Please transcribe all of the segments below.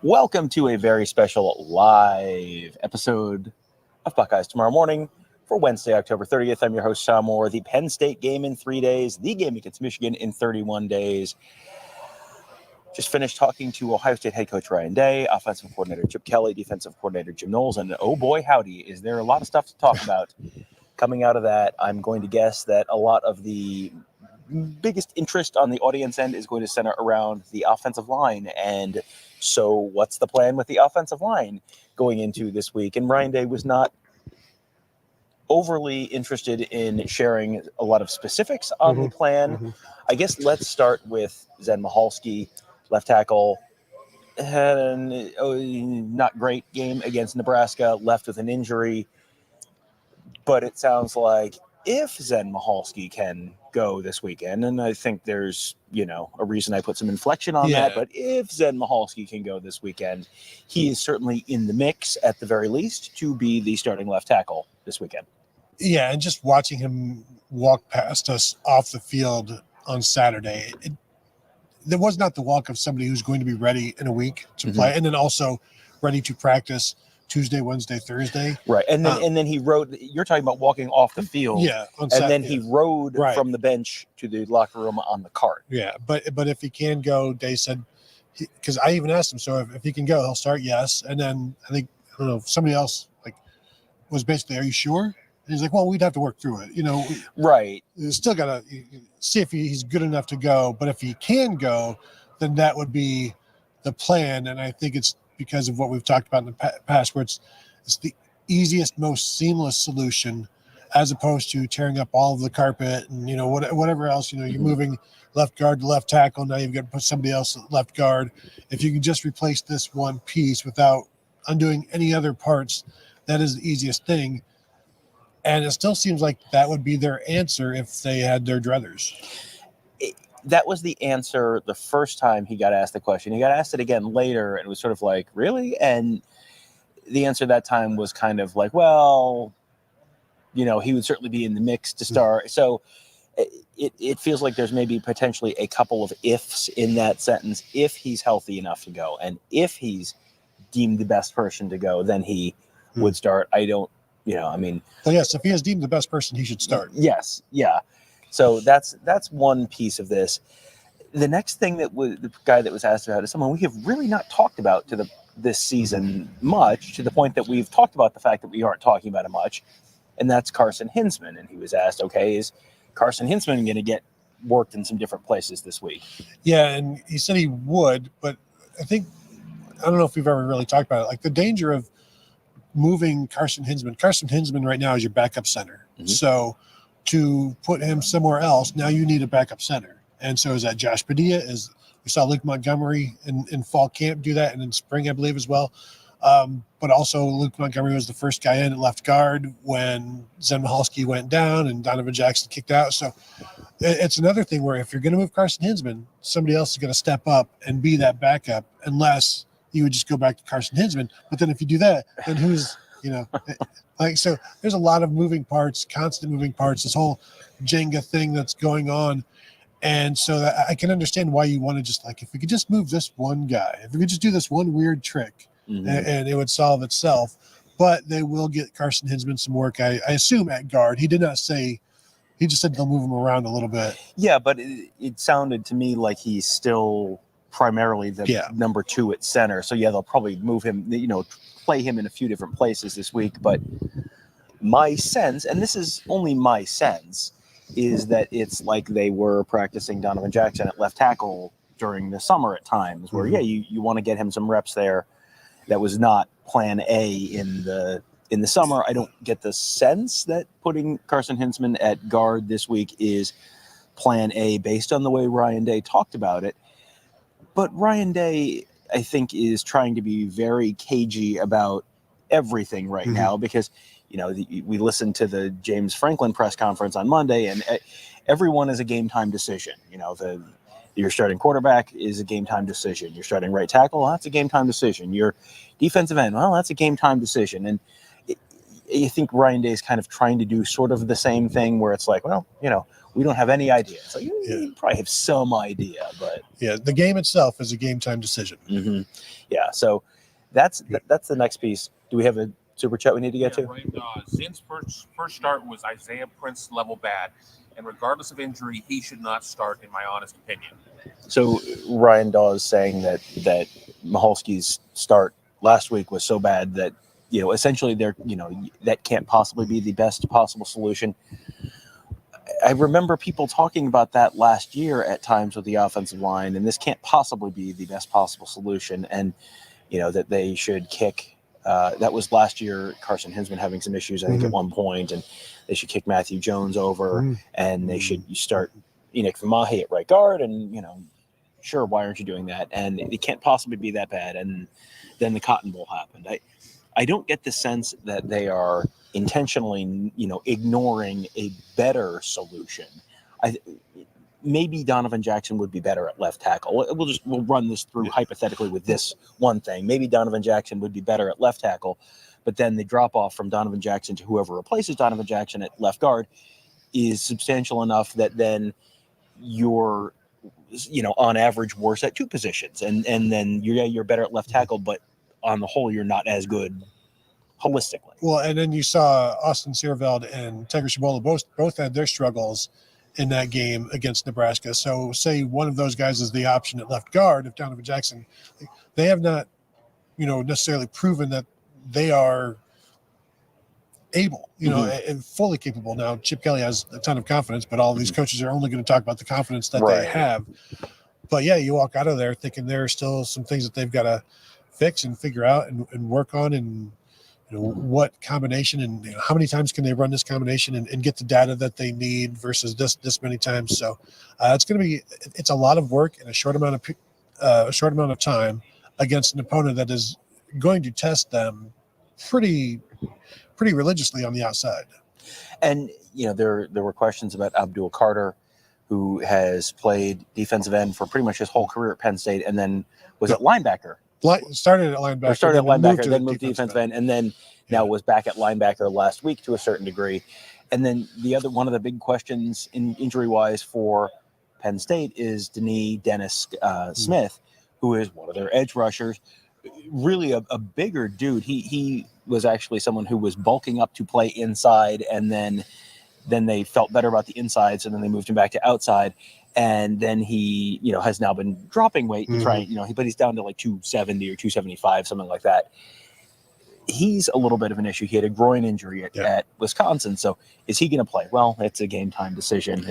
Welcome to a very special live episode of Buckeyes Tomorrow Morning for Wednesday, October 30th. I'm your host, Tom Orr. The Penn State game in 3 days, the game against Michigan in 31 days. Just finished talking to Ohio State head coach Ryan Day, offensive coordinator Chip Kelly, defensive coordinator Jim Knowles, and oh boy, howdy, is there a lot of stuff to talk about. Coming out of that, I'm going to guess that a lot of the biggest interest on the audience end is going to center around the offensive line. And so what's the plan with the offensive line going into this week? And Ryan Day was not overly interested in sharing a lot of specifics on the plan. I guess let's start with Zen Michalski, left tackle. Had a not great game against Nebraska, left with an injury. But it sounds like if Zen Michalski can go this weekend, and I think there's, a reason I put some inflection on that, but if Zen Michalski can go this weekend, he is certainly in the mix at the very least to be the starting left tackle this weekend. Yeah, and just watching him walk past us off the field on Saturday, there was not the walk of somebody who's going to be ready in a week to play, and then also ready to practice Tuesday, Wednesday, Thursday. Right. And then he rode, you're talking about walking off the field. Yeah. And then he rode from the bench to the locker room on the cart. Yeah. But if he can go, Day said, because I even asked him, so if he can go, he'll start, yes. And then I don't know, somebody else was basically, are you sure? And he's like, well, we'd have to work through it. Right. You still got to see if he's good enough to go. But if he can go, then that would be the plan. And I think it's because of what we've talked about in the past, where it's the easiest, most seamless solution, as opposed to tearing up all of the carpet and, whatever else, you're moving left guard to left tackle. Now you've got to put somebody else at left guard. If you can just replace this one piece without undoing any other parts, that is the easiest thing. And it still seems like that would be their answer if they had their druthers. That was the answer the first time he got asked the question. He got asked it again later, and it was sort of like, really? And the answer that time was kind of like, well, he would certainly be in the mix to start. So it feels like there's maybe potentially a couple of ifs in that sentence. If he's healthy enough to go, and if he's deemed the best person to go, then he would start. I don't, Well, yes, if he is deemed the best person, he should start. Yes, yeah. So that's one piece of this. The next thing that the guy that was asked about is someone we have really not talked about this season much, to the point that we've talked about the fact that we aren't talking about it much, and that's Carson Hinzman. And he was asked, okay, is Carson Hinzman going to get worked in some different places this week? Yeah, and he said he would, but I don't know if we've ever really talked about it. Like the danger of moving Carson Hinzman right now is your backup center. So to put him somewhere else, now you need a backup center. And so is that Josh Padilla? We saw Luke Montgomery in fall camp do that, and in spring, I believe, as well. But also Luke Montgomery was the first guy in at left guard when Zen Michalski went down and Donovan Jackson kicked out. So it's another thing where if you're going to move Carson Hinzman, somebody else is going to step up and be that backup, unless you would just go back to Carson Hinzman. But then if you do that, then who's so there's a lot of moving parts, constant moving parts, this whole Jenga thing that's going on. And so I can understand why you want to just if we could just move this one guy, if we could just do this one weird trick and it would solve itself. But they will get Carson Hinzman some work, I assume, at guard. He did not say, he just said they'll move him around a little bit. Yeah, but it sounded to me like he's still primarily the number 2 at center. So they'll probably move him, play him in a few different places this week. But my sense, and this is only my sense, is that it's like they were practicing Donovan Jackson at left tackle during the summer at times, where you want to get him some reps there. That was not plan A in the summer. I don't get the sense that putting Carson Hinzman at guard this week is plan A based on the way Ryan Day talked about it. But Ryan Day, I think, is trying to be very cagey about everything right now, because we listened to the James Franklin press conference on Monday, and everyone is a game time decision. Your starting quarterback is a game time decision. Your starting right tackle, well, that's a game time decision. Your defensive end, well, that's a game time decision. And I think Ryan Day is kind of trying to do sort of the same thing, where it's like, well, we don't have any idea. It's like, you probably have some idea, but yeah, the game itself is a game time decision. Mm-hmm. Yeah, so that's the next piece. Do we have a super chat we need to get to? Right. Zinn's first start was Isaiah Prince level bad, and regardless of injury, he should not start, in my honest opinion. So Ryan Dawes saying that Michalski's start last week was so bad that, essentially that can't possibly be the best possible solution. I remember people talking about that last year at times with the offensive line, and this can't possibly be the best possible solution. And, that they should kick. That was last year, Carson Hinzman having some issues, I think, at one point, and they should kick Matthew Jones over, and they should start Enoch Famahe at right guard, and, sure, why aren't you doing that? And it can't possibly be that bad. And then the Cotton Bowl happened. I don't get the sense that they are intentionally, ignoring a better solution. Maybe Donovan Jackson would be better at left tackle. We'll run this through hypothetically with this one thing. Maybe Donovan Jackson would be better at left tackle, but then the drop off from Donovan Jackson to whoever replaces Donovan Jackson at left guard is substantial enough that then you're, on average worse at two positions, and then you're better at left tackle, but on the whole you're not as good holistically. Well, and then you saw Austin Seerveld and Tiger Shabola both had their struggles in that game against Nebraska. So say one of those guys is the option at left guard if Donovan Jackson, they have not, necessarily proven that they are able, and fully capable. Now, Chip Kelly has a ton of confidence, but all of these coaches are only going to talk about the confidence that they have. But yeah, you walk out of there thinking there are still some things that they've got to fix and figure out and work on, and what combination and how many times can they run this combination and get the data that they need versus this many times. So it's a lot of work in a short amount of time against an opponent that is going to test them pretty religiously on the outside. And there were questions about Abdul Carter, who has played defensive end for pretty much his whole career at Penn State, and then was it linebacker? Started at linebacker, then moved to defensive end, and then now was back at linebacker last week to a certain degree. And then one of the big questions injury-wise for Penn State is Dennis Smith, who is one of their edge rushers, really a bigger dude. He was actually someone who was bulking up to play inside, and then they felt better about the inside, so then they moved him back to outside. And then he, has now been dropping weight and trying, but he's down to like 270 or 275, something like that. He's a little bit of an issue. He had a groin injury at Wisconsin. So is he going to play? Well, it's a game time decision.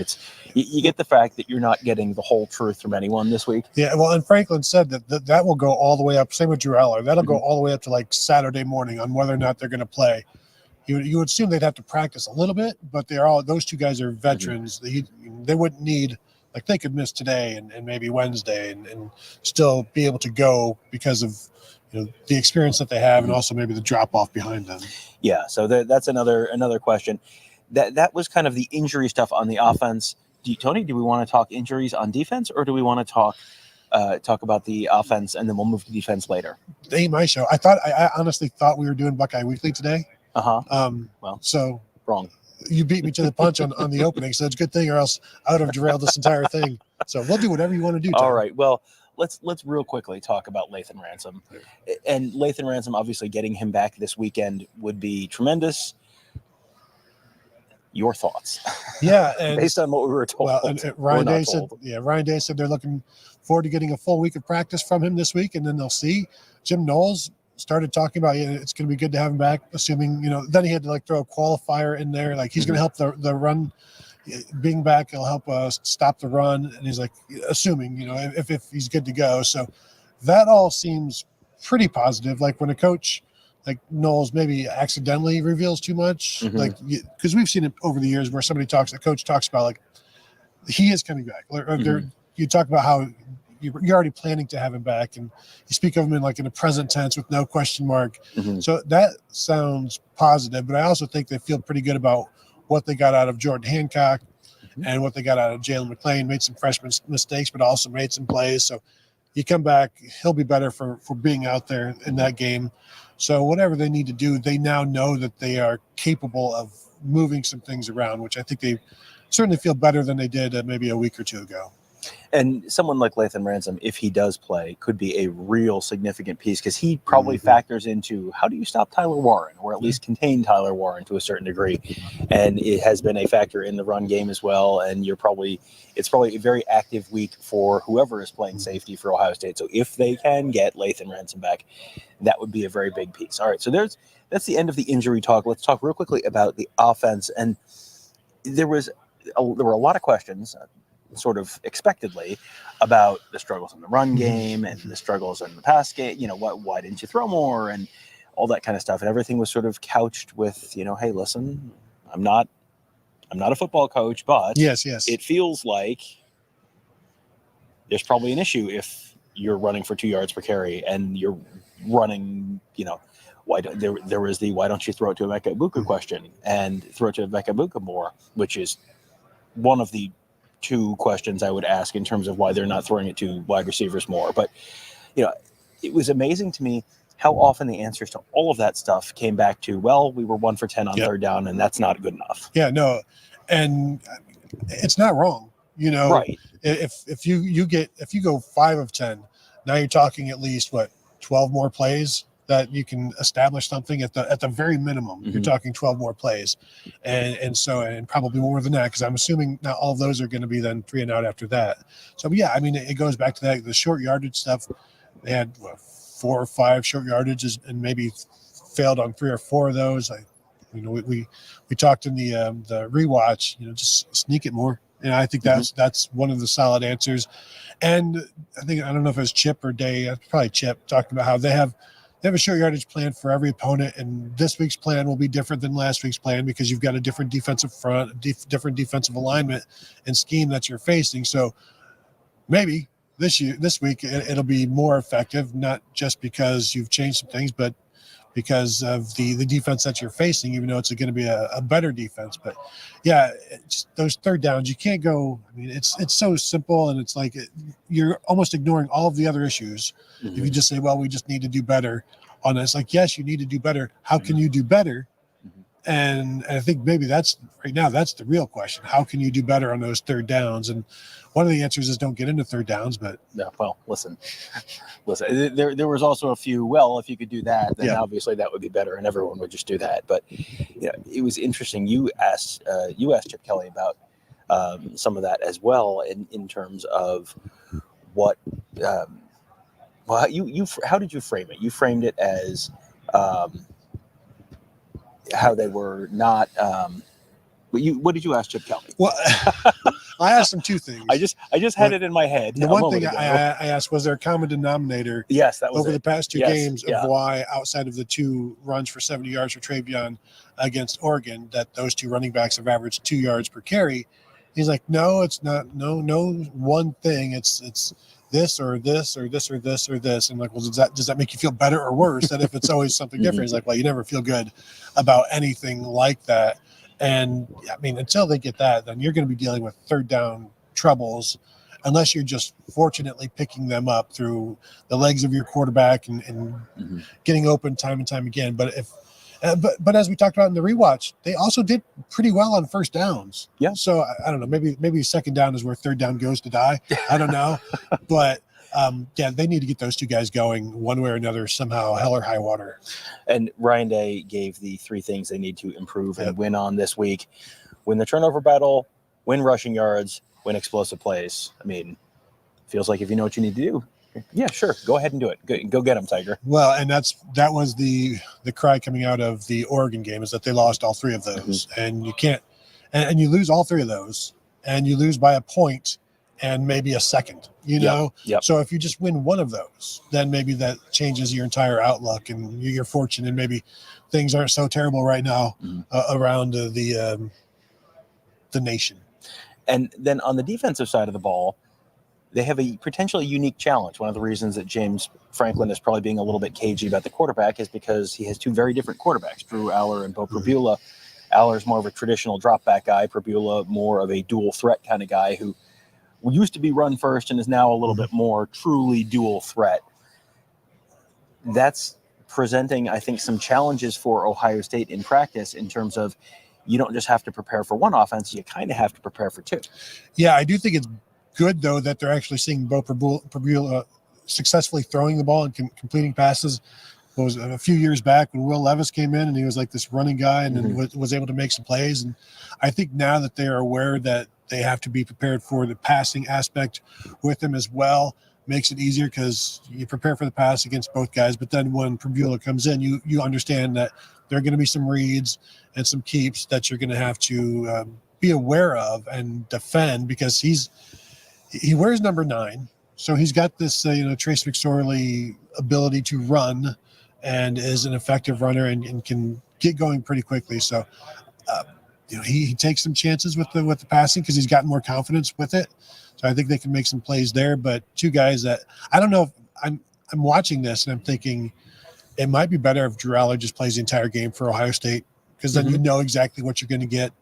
You get the fact that you're not getting the whole truth from anyone this week. Yeah. Well, and Franklin said that will go all the way up. Same with Drew Eller. That'll go all the way up to like Saturday morning on whether or not they're going to play. You would assume they'd have to practice a little bit, but those two guys are veterans. They wouldn't need, like, they could miss today and maybe Wednesday and still be able to go because of the experience that they have, and also maybe the drop off behind them. Yeah. So that's another question. That was kind of the injury stuff on the offense. Tony, do we want to talk injuries on defense, or do we want to talk about the offense and then we'll move to defense later? It ain't my show. I honestly thought we were doing Buckeye Weekly today. So wrong. You beat me to the punch on the opening, so it's a good thing, or else I would have derailed this entire thing. So we'll do whatever you want to do, Tom. All right. Well, let's real quickly talk about Lathan Ransom. And Lathan Ransom, obviously getting him back this weekend would be tremendous. Your thoughts? Yeah, and based on what we were told. Well, and Ryan Day said they're looking forward to getting a full week of practice from him this week, and then they'll see. Jim Knowles started talking about it's going to be good to have him back, assuming, then he had to throw a qualifier in there. Like, he's going to help the run. Being back, he'll help us stop the run. And he's assuming, if he's good to go. So that all seems pretty positive. Like, when a coach like Knowles maybe accidentally reveals too much, because we've seen it over the years where a coach talks about he is coming back. You talk about how you're already planning to have him back, and you speak of him in a present tense with no question mark. So that sounds positive, but I also think they feel pretty good about what they got out of Jordan Hancock and what they got out of Jalen McClain. Made some freshman mistakes, but also made some plays. So you come back, he'll be better for being out there in that game. So whatever they need to do, they now know that they are capable of moving some things around, which I think they certainly feel better than they did maybe a week or two ago. And someone like Lathan Ransom, if he does play, could be a real significant piece because he probably factors into how do you stop Tyler Warren, or at least contain Tyler Warren to a certain degree. And it has been a factor in the run game as well. And it's probably a very active week for whoever is playing safety for Ohio State. So if they can get Lathan Ransom back, that would be a very big piece. All right, so that's the end of the injury talk. Let's talk real quickly about the offense. And there were a lot of questions, sort of expectedly, about the struggles in the run game and the struggles in the pass game. Why didn't you throw more, and all that kind of stuff. And everything was sort of couched with, hey, listen, I'm not a football coach, but yes, it feels like there's probably an issue if you're running for 2 yards per carry and you're running, there was the why don't you throw it to Emeka Egbuka question and throw it to Emeka Egbuka more, which is one of the two questions I would ask in terms of why they're not throwing it to wide receivers more. But, it was amazing to me how often the answers to all of that stuff came back to, well, we were 1 for 10 on third down, and that's not good enough. Yeah, no. And it's not wrong. Right. If you go 5 of 10, now you're talking at least 12 more plays that you can establish something at the very minimum. You're talking 12 more plays, and probably more than that, because I'm assuming not all of those are going to be then 3 and out after that. So yeah, I mean, it goes back to that, the short yardage stuff. They had 4 or 5 short yardages and maybe failed on 3 or 4 of those. We talked in the rewatch, just sneak it more. And I think that's one of the solid answers. And I don't know if it was Chip or Day, probably Chip, talking about how they have a short yardage plan for every opponent, and this week's plan will be different than last week's plan because you've got a different defensive front, different defensive alignment and scheme that you're facing. So maybe this week it'll be more effective, not just because you've changed some things, but because of the defense that you're facing, even though it's going to be a better defense. But yeah, those third downs, you can't go. I mean, it's so simple, and it's like you're almost ignoring all of the other issues. If you just say, well, we just need to do better on this. Like, yes, you need to do better. How can you do better? And I think maybe that's the real question. How can you do better on those third downs? And one of the answers is don't get into third downs. But yeah, well, listen. There was also a few. Well, if you could do that, then obviously that would be better, and everyone would just do that. But it was interesting. You asked Chip Kelly about some of that as well, in terms of what. Well, how did you frame it? You framed it as how they were not. What did you ask Chip Kelly? Well, I asked him 2 things. I just had it in my head. The one thing I asked, was there a common denominator? Yes, that was over it. the past 2 games of why, outside of the 2 runs for 70 yards for Travion against Oregon, that those 2 running backs have averaged 2 yards per carry. He's like, no, it's not. No one thing. It's this or this or this or this or this. And like, well, does that make you feel better or worse? That if it's always something different? He's like, well, you never feel good about anything like that. And I mean, until they get that, then you're going to be dealing with third down troubles, unless you're just fortunately picking them up through the legs of your quarterback and getting open time and time again. But but as we talked about in the rewatch, they also did pretty well on first downs. Yeah. So I don't know, maybe second down is where third down goes to die. I don't know, but they need to get those 2 guys going one way or another somehow, hell or high water. And Ryan Day gave the 3 things they need to improve and win on this week: win the turnover battle, win rushing yards, win explosive plays. I mean, feels like if you know what you need to do, yeah, sure, go ahead and do it. Go get them, Tiger. Well, and that was the cry coming out of the Oregon game, is that they lost all 3 of those, and you can't, and you lose all 3 of those, and you lose by a point and maybe a second, So if you just win one of those, then maybe that changes your entire outlook, and you're fortunate, and maybe things aren't so terrible right now around the nation. And then on the defensive side of the ball, they have a potentially unique challenge. One of the reasons that James Franklin is probably being a little bit cagey about the quarterback is because he has 2 very different quarterbacks, Drew Aller and Bo Prabula. Aller's more of a traditional drop back guy. Prabula more of a dual threat kind of guy who used to be run first and is now a little bit more truly dual threat. That's presenting, I think, some challenges for Ohio State in practice, in terms of you don't just have to prepare for one offense, you kind of have to prepare for two. Yeah, I do think it's good, though, that they're actually seeing Bo Prabula successfully throwing the ball and completing passes. It was a few years back when Will Levis came in and he was like this running guy and then was able to make some plays. And I think now that they are aware that they have to be prepared for the passing aspect with him as well, makes it easier because you prepare for the pass against both guys. But then when Prabula comes in, you understand that there are going to be some reads and some keeps that you're going to have to be aware of and defend, because he wears number 9. So he's got this, Trace McSorley ability to run and is an effective runner and can get going pretty quickly. So, he takes some chances with the passing because he's gotten more confidence with it. So I think they can make some plays there. But two guys that I don't know if I'm watching this and I'm thinking it might be better if Drew Aller just plays the entire game for Ohio State, because then you know exactly what you're going to get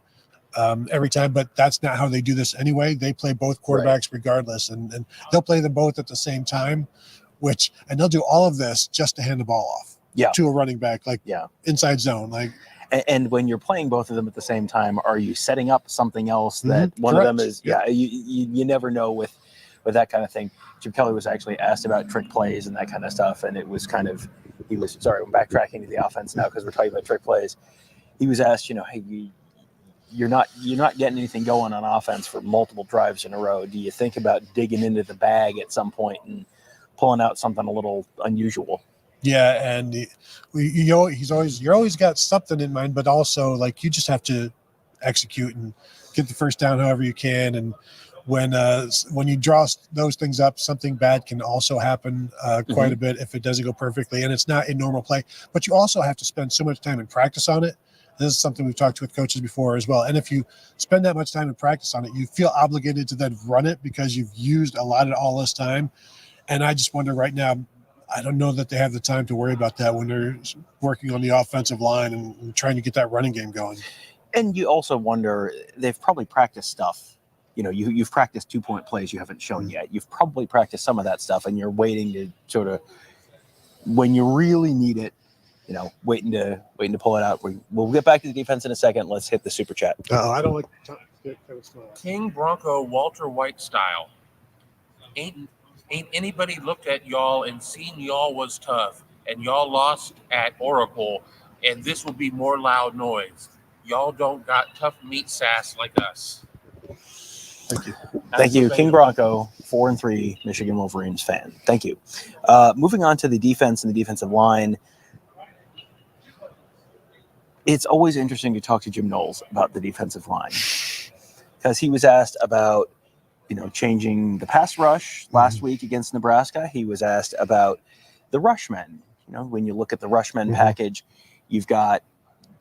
every time. But that's not how they do this anyway. They play both quarterbacks regardless, and they'll play them both at the same time, and they'll do all of this just to hand the ball off to a running back, inside zone. And when you're playing both of them at the same time, are you setting up something else that one Correct. of them is? Yeah, you never know with that kind of thing. Jim Kelly was actually asked about trick plays and that kind of stuff, and it was I'm backtracking to the offense now because we're talking about trick plays. He was asked, hey, you're not getting anything going on offense for multiple drives in a row. Do you think about digging into the bag at some point and pulling out something a little unusual? Yeah, and you're always got something in mind, but also you just have to execute and get the first down however you can. And when you draw those things up, something bad can also happen quite a bit if it doesn't go perfectly, and it's not a normal play. But you also have to spend so much time in practice on it. This is something we've talked with coaches before as well. And if you spend that much time in practice on it, you feel obligated to then run it because you've used a lot of all this time. And I just wonder right now, I don't know that they have the time to worry about that when they're working on the offensive line and trying to get that running game going. And you also wonder, they've probably practiced stuff. You've practiced 2-point plays you haven't shown yet. You've probably practiced some of that stuff, and you're waiting to sort of, when you really need it, waiting to pull it out. We'll get back to the defense in a second. Let's hit the super chat. I don't like King Bronco Walter White style. Ain't anybody looked at y'all and seen y'all was tough, and y'all lost at Oracle, and this will be more loud noise. Y'all don't got tough meat sass like us. Thank you, King Bronco, 4-3 Michigan Wolverines fan. Thank you. Moving on to the defense and the defensive line. It's always interesting to talk to Jim Knowles about the defensive line, because he was asked about changing the pass rush last week against Nebraska. He was asked about the rushmen. When you look at the rushmen package, you've got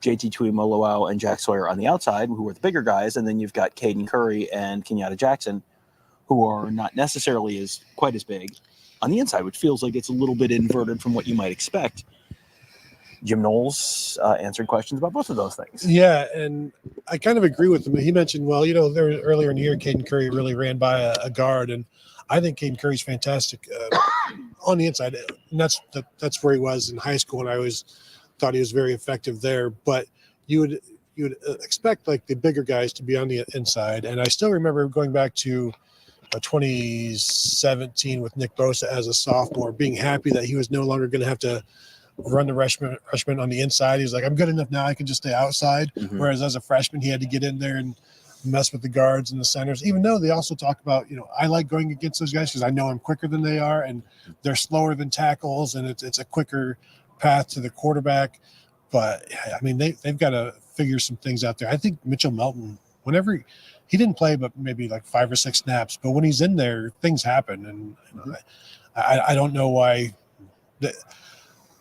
JT Tuimoloau and Jack Sawyer on the outside, who are the bigger guys, and then you've got Caden Curry and Kenyatta Jackson, who are not necessarily quite as big on the inside, which feels like it's a little bit inverted from what you might expect. Jim Knowles answered questions about both of those things. Yeah, and I kind of agree with him. He mentioned, there earlier in the year, Caden Curry really ran by a guard, and I think Caden Curry's fantastic on the inside. And that's where he was in high school, and I always thought he was very effective there. But you would expect the bigger guys to be on the inside, and I still remember going back to 2017 with Nick Bosa as a sophomore, being happy that he was no longer going to have to run the freshman on the inside. He's like, I'm good enough now, I can just stay outside. Whereas as a freshman, he had to get in there and mess with the guards and the centers, even though they also talk about, I like going against those guys because I know I'm quicker than they are, and they're slower than tackles, and it's a quicker path to the quarterback. But they've got to figure some things out there. I think Mitchell Melton, whenever he didn't play but maybe 5 or 6 snaps, but when he's in there, things happen. And I don't know why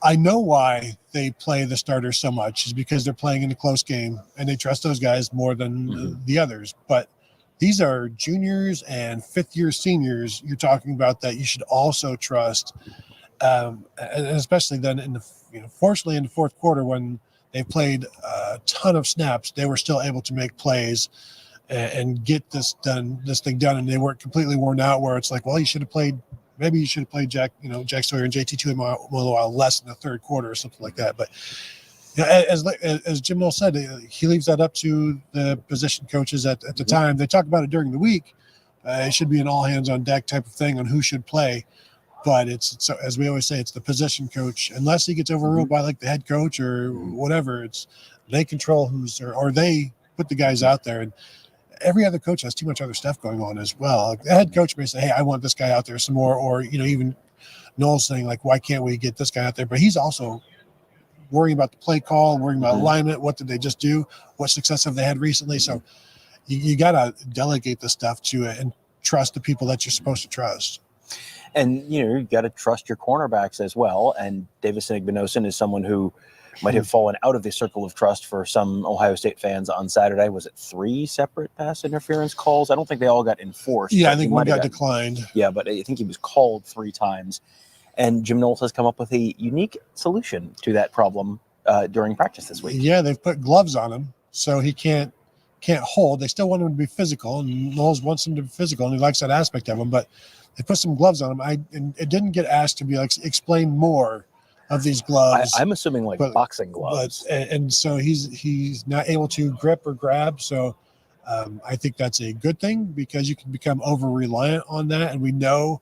I know why they play the starters so much, is because they're playing in a close game and they trust those guys more than the others. But these are juniors and fifth-year seniors you're talking about that you should also trust, and especially then fortunately in the fourth quarter when they played a ton of snaps, they were still able to make plays and get this thing done, and they weren't completely worn out where it's like, well, you should have played. Maybe you should have played Jack Sawyer and JT Tuimoloau less in the third quarter or something like that. But Yeah, as Jim Knowles said, he leaves that up to the position coaches at the time. They talk about it during the week. It should be an all hands on deck type of thing on who should play. But it's so, as we always say, it's the position coach. Unless he gets overruled by like the head coach or whatever, they control or they put the guys out there. And every other coach has too much other stuff going on as well. Like the head coach may say, "Hey, I want this guy out there some more," or even Knowles saying like, "Why can't we get this guy out there?" But he's also worrying about the play call, worrying about alignment. What did they just do? What success have they had recently? So you got to delegate the stuff to it and trust the people that you're supposed to trust. And, you got to trust your cornerbacks as well. And Davison Igbinosun is someone who might have fallen out of the circle of trust for some Ohio State fans on Saturday. Was it 3 separate pass interference calls? I don't think they all got enforced. Yeah, I think one got declined. Yeah, but I think he was called 3 times. And Jim Knowles has come up with a unique solution to that problem during practice this week. Yeah, they've put gloves on him, so he can't hold. They still want him to be physical, and Knowles wants him to be physical, and he likes that aspect of him, but they put some gloves on him. And it didn't get asked to be like explain more of these gloves. I'm assuming boxing gloves. And so he's not able to grip or grab. So I think that's a good thing because you can become over reliant on that. And we know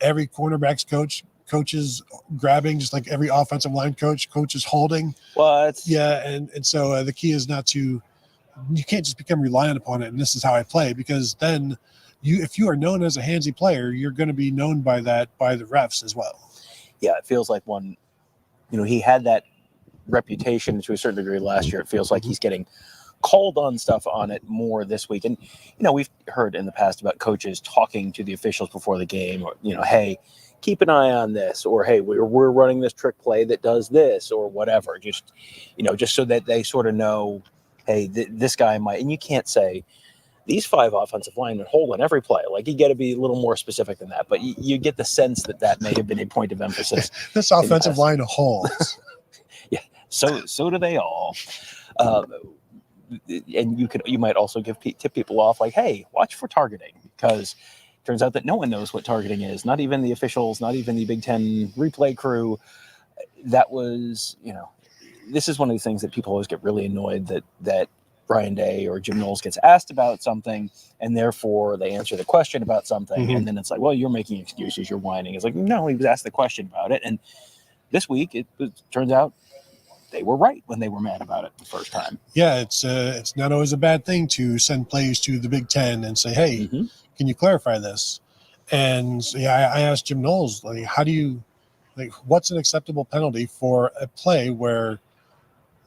every cornerbacks coaches grabbing, just like every offensive line coach is holding. What? Yeah, and so the key is you can't just become reliant upon it. And this is how I play, because then if you are known as a handsy player, you're going to be known by the refs as well. Yeah, it feels like he had that reputation to a certain degree last year. It feels like he's getting called on stuff on it more this week. And, we've heard in the past about coaches talking to the officials before the game, or, hey, keep an eye on this, or, hey, we're running this trick play that does this, or whatever. Just so that they sort of know, hey, this guy might, and you can't say, these 5 offensive linemen hold on every play. Like, you got to be a little more specific than that. But you get the sense that may have been a point of emphasis. This offensive line holds. Yeah, so do they all. And you might also tip people off like, hey, watch for targeting, because it turns out that no one knows what targeting is. Not even the officials, not even the Big Ten replay crew. That was, this is one of these things that people always get really annoyed that Brian Day or Jim Knowles gets asked about something, and therefore they answer the question about something, and then it's like, well, you're making excuses, you're whining. It's like, no, he was asked the question about it, and this week it turns out they were right when they were mad about it the first time. Yeah, it's not always a bad thing to send plays to the Big Ten and say, hey, can you clarify this? And so, yeah, I asked Jim Knowles, like, what's an acceptable penalty for a play where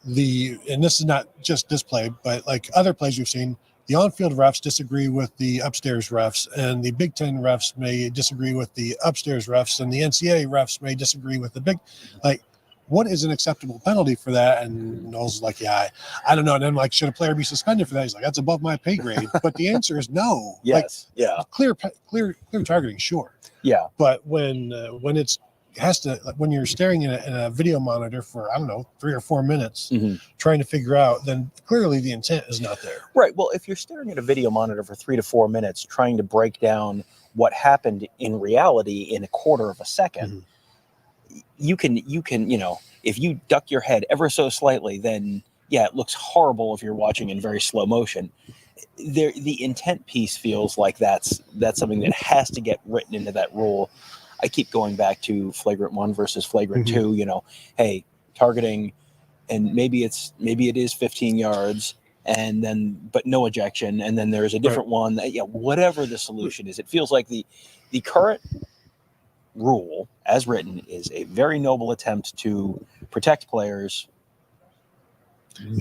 and this is not just this play, but like other plays we've seen, the on-field refs disagree with the upstairs refs, and the Big Ten refs may disagree with the upstairs refs, and the NCAA refs may disagree with the what is an acceptable penalty for that? And Knowles is like, yeah, I don't know. And then should a player be suspended for that? He's like, that's above my pay grade. But the answer is no. Yes. Clear targeting, sure. Yeah. But when when you're staring in a video monitor for, I don't know, 3 or 4 minutes trying to figure out, then clearly the intent is not there. Right. Well, if you're staring at a video monitor for 3 to 4 minutes trying to break down what happened in reality in a quarter of a second, you can, if you duck your head ever so slightly, then yeah, it looks horrible if you're watching in very slow motion. The intent piece feels like that's something that has to get written into that rule. I keep going back to flagrant 1 versus flagrant 2, hey, targeting, and maybe it is 15 yards and then, but no ejection. And then there's a different one that, whatever the solution is, it feels like the current rule as written is a very noble attempt to protect players.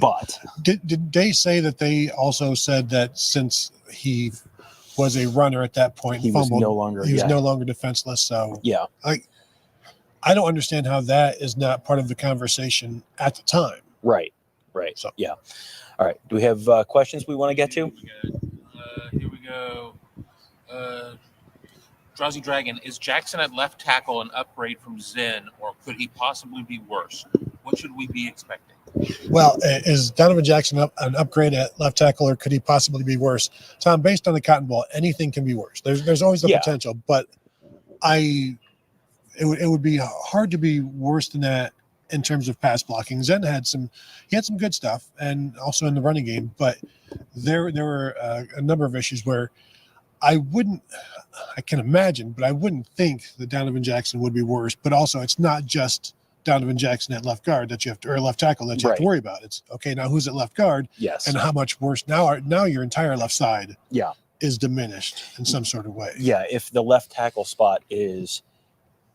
But did they say that they also said that since he was a runner at that point, he fumbled, was no longer defenseless? So yeah, I don't understand how that is not part of the conversation at the time. Right. So yeah. All right. Do we have questions we want to get to? Here we go. Drowsy Dragon, is Jackson at left tackle an upgrade from Zen, or could he possibly be worse? What should we be expecting? Well, is Donovan Jackson an upgrade at left tackle, or could he possibly be worse? Tom, based on the Cotton Bowl, anything can be worse. There's always the potential, but it would be hard to be worse than that in terms of pass blocking. Zen had some good stuff, and also in the running game. But there were a number of issues where I can imagine, but I wouldn't think that Donovan Jackson would be worse. But also, it's not just Donovan Jackson at left guard that you have to, or left tackle that you have to worry about. It's okay. Now who's at left guard? Yes. And how much worse now your entire left side Yeah. is diminished in some sort of way. Yeah. If the left tackle spot is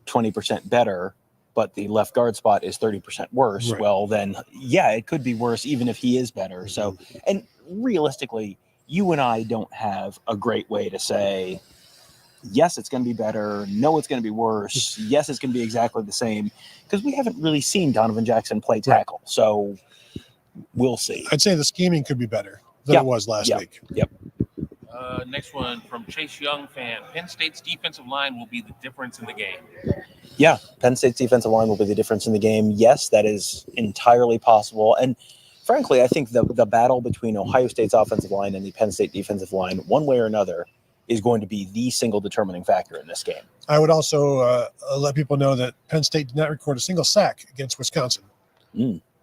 20% better, but the left guard spot is 30% worse, Right. well, then, yeah, it could be worse even if he is better. So, and realistically, you and I don't have a great way to say, yes, it's going to be better. No, it's going to be worse. Yes, it's going to be exactly the same, because we haven't really seen Donovan Jackson play tackle. Right. So we'll see. I'd say the scheming could be better than it was last week. Yep. Next one from Chase Young fan. Penn State's defensive line will be the difference in the game. Yeah, Penn State's defensive line will be the difference in the game. Yes, that is entirely possible. And frankly, I think the battle between Ohio State's offensive line and the Penn State defensive line, one way or another, is going to be the single determining factor in this game. I would also let people know that Penn State did not record a single sack against Wisconsin.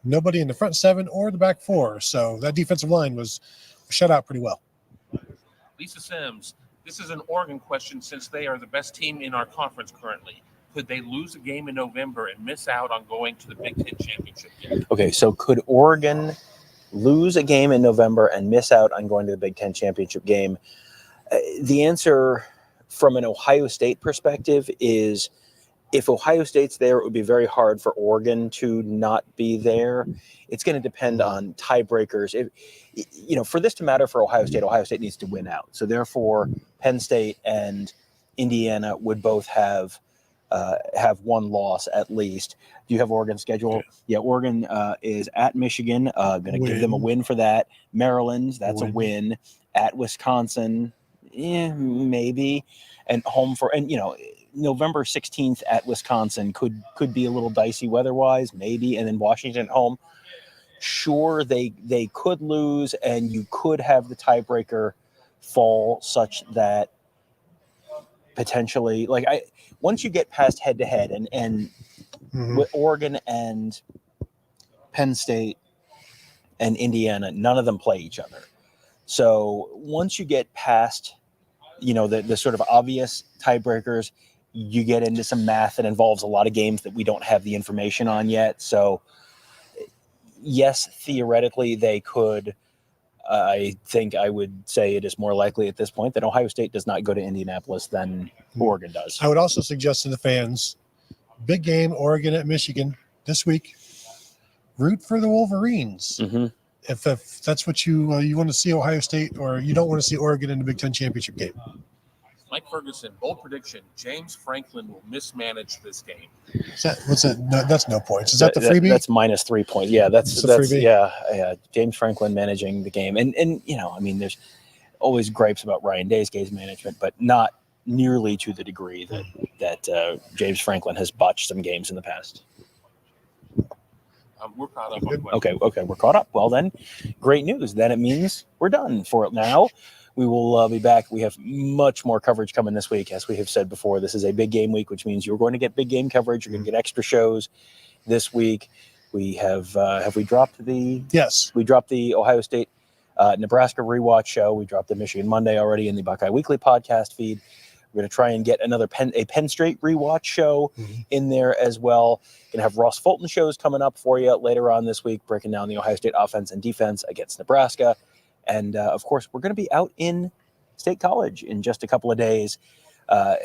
Nobody in the front seven or the back four. So that defensive line was shut out pretty well. Lisa Sims, this is an Oregon question since they are the best team in our conference currently. Could they lose a game in November and miss out on going to the Big Ten championship game? Okay, so could Oregon lose a game in November and miss out on going to the Big Ten championship game? The answer from an Ohio State perspective is, if Ohio State's there, it would be very hard for Oregon to not be there. It's going to depend on tiebreakers. For this to matter for Ohio State needs to win out. So therefore, Penn State and Indiana would both have one loss at least. Do you have Oregon's schedule? Yeah, Oregon is at Michigan. Going to give them a win for that. Maryland, that's a win. At Wisconsin, maybe. And November 16th at Wisconsin could be a little dicey weather-wise, maybe. And then Washington at home. Sure, they could lose, and you could have the tiebreaker fall such that potentially, once you get past head-to-head, and with Oregon and Penn State and Indiana, none of them play each other. So once you get past, the sort of obvious tiebreakers, you get into some math that involves a lot of games that we don't have the information on yet. So yes, theoretically they could. I think I would say it is more likely at this point that Ohio State does not go to Indianapolis than Oregon does. I would also suggest to the fans, big game, Oregon at Michigan this week. Root for the Wolverines. If that's what you want to see Ohio State, or you don't want to see Oregon in the Big Ten championship game. Mike Ferguson, bold prediction: James Franklin will mismanage this game. What's that? No, that's no points. Is that the freebie? That's minus 3 points. Yeah, that's freebie. Yeah. James Franklin managing the game, and there's always gripes about Ryan Day's game management, but not nearly to the degree that James Franklin has botched some games in the past. We're caught up on questions. Okay, we're caught up. Well, then, great news. Then it means we're done for it now. We will be back. We have much more coverage coming this week. As we have said before, this is a big game week, which means you're going to get big game coverage. You're going to get extra shows this week. We have we dropped the? Yes. We dropped the Ohio State Nebraska rewatch show. We dropped the Michigan Monday already in the Buckeye Weekly podcast feed. We're going to try and get another Penn State rewatch show in there as well. Going to have Ross Fulton shows coming up for you later on this week, breaking down the Ohio State offense and defense against Nebraska. And, of course, we're going to be out in State College in just a couple of days,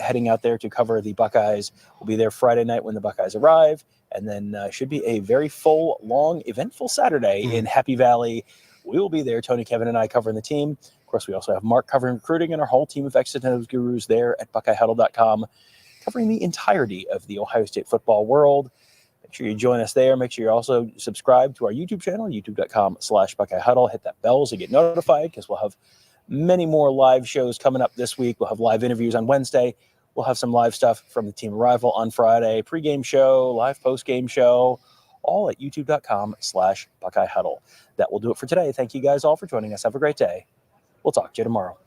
heading out there to cover the Buckeyes. We'll be there Friday night when the Buckeyes arrive, and then should be a very full, long, eventful Saturday in Happy Valley. We will be there, Tony, Kevin, and I covering the team. Of course, we also have Mark covering recruiting and our whole team of ex-Centennials gurus there at BuckeyeHuddle.com, covering the entirety of the Ohio State football world. Make sure you join us there. Make sure you also subscribe to our YouTube channel, youtube.com/BuckeyeHuddle. Hit that bell so you get notified, because we'll have many more live shows coming up this week. We'll have live interviews on Wednesday. We'll have some live stuff from the team arrival on Friday, pregame show, live postgame show, all at youtube.com/BuckeyeHuddle. That will do it for today. Thank you guys all for joining us. Have a great day. We'll talk to you tomorrow.